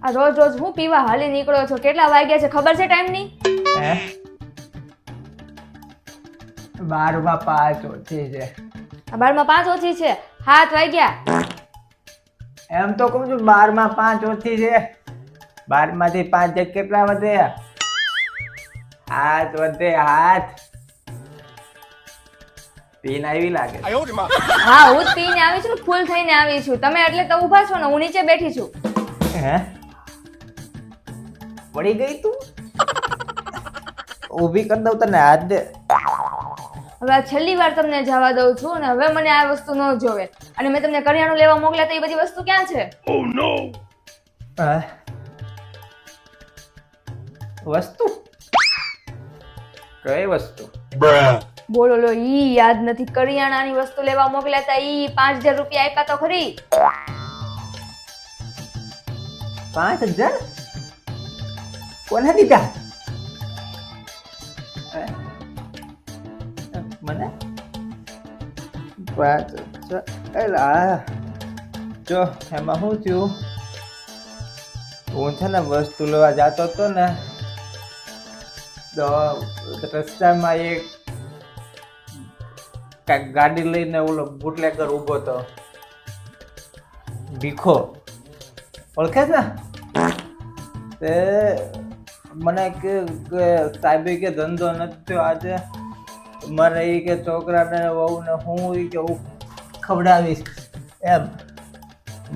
આ રોજ રોજ હું પીવા હાલી નીકળો છો? કેટલા વાગ્યા છે ખબર છે ટાઈમની? હે 12 માં 5 ઓછી છે. 12 માં 5 ઓછી છે? 7 વાગ્યા. એમ તો કહું છું 12 માં 5 ઓછી છે. 12 માંથી 5 કેટલા વધે? 7 વધે. 7 પીન આવી લાગે. હા હું જ પીને આવી છું, ફૂલ થઈને આવી છું. તમે એટલે તો ઊભા છો ને, હું નીચે બેઠી છું. હે પડી ગઈ તું? ઊભી કરી દઉં તને હાથ દે. હવે આ છેલ્લી વાર તમને જવા દઉં છું ને હવે મને આ વસ્તુ ન જોવે. અને મેં તમને કરિયાણું લેવા મોકલ્યા તો એ બધી વસ્તુ ક્યાં છે? વસ્તુ? કઈ વસ્તુ? બોલો લો, ઈ યાદ નથી. કરિયાણાની વસ્તુ લેવા મોકલ્યા હતા, ઈ 5000 રૂપિયા આપ્યા તો ખરી. 5000? કોને દીધા? મને 5000? એલા જો એમાં શું થયું, હું છે ને વસ્તુ લેવા જતો હતો ને તો રસ્તામાં એક કાંઈક ગાડી લઈને ઓલો બુટલેગર ઊભો હતો, ભીખો, ઓળખે છે? તે મને કે સાહેબ કે ધંધો નથી થયો આજે, મને એ કે છોકરાને વહુને હું ઈ કે હું ખવડાવીશ એમ.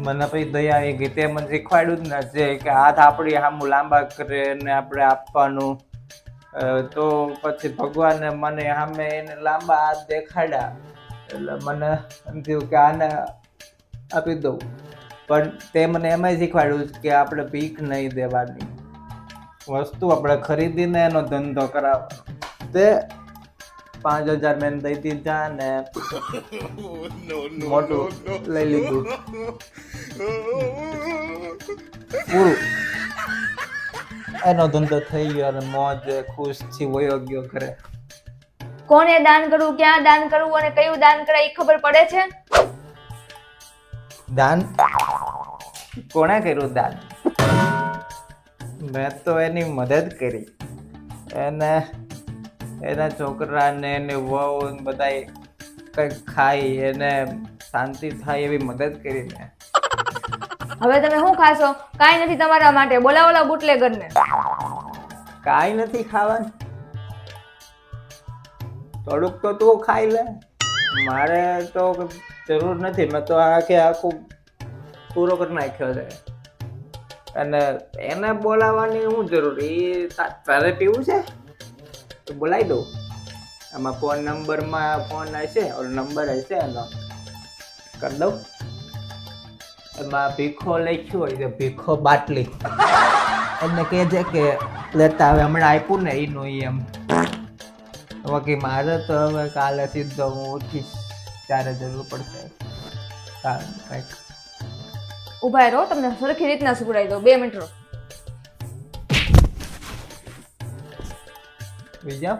મને પછી દયા આવી ગઈ. તે મને શીખવાડ્યું જ ને જે કે હાથ આપણી સામું લાંબા કરે ને આપણે આપવાનું. તો પછી ભગવાને મને સામે એને લાંબા હાથ દેખાડ્યા એટલે મને એમ થયું કે આને આપી દઉં. પણ તે મને એમાંય શીખવાડ્યું કે આપણે ભીખ નહીં દેવાની, વસ્તુ આપણે ખરીદીને એનો ધંધો કરાવવાનો. તે 5000 મેં દઈ દીધા ને મોટું લઈ લીધું. પૂરું. એનો ધંધો થઈ ગયો અને મોજ ખુશ થી વયો ગયો ઘરે. કોને દાન કરવું, ક્યાં દાન કરવું અને કયું દાન કરાય એ ખબર પડે છે? દાન કોણે કર્યું? દાન મેં તો એની મદદ કરી. એને એના છોકરાને એને વહુ બધાય કંઈક ખાઈ એને શાંતિ થાય એવી મદદ કરી મેં. હવે તમે શું ખાશો? કાંઈ નથી તમારા માટે. બોલાવો બુટલેગરને. કાંઈ નથી ખાવાનું? થોડુંક તો તું ખાઈ લે, મારે તો જરૂર નથી. મેં તો આખું પૂરો કરી નાખ્યો છે. અને એને બોલાવવાની શું જરૂર? એ તારે પીવું છે તો બોલાવી દઉં. આમાં ફોન નંબરમાં ફોન હશે, ઓલો નંબર હશે એનો, કરી દઉં. એમાં ભીખો લખ્યું હોય તો ભીખો બાટલી એને કહેજે કે લેતા આવે. હમણાં આપ્યું ને એનું એમ. બાકી મારે તો હવે કાલે સીધો હું ઉઠીશ ત્યારે જરૂર પડશે. કંઈક ઉભા રહો, તમને સરખી રીતના સુવડાવી દો. 2 મિનિટ રહો. બીજા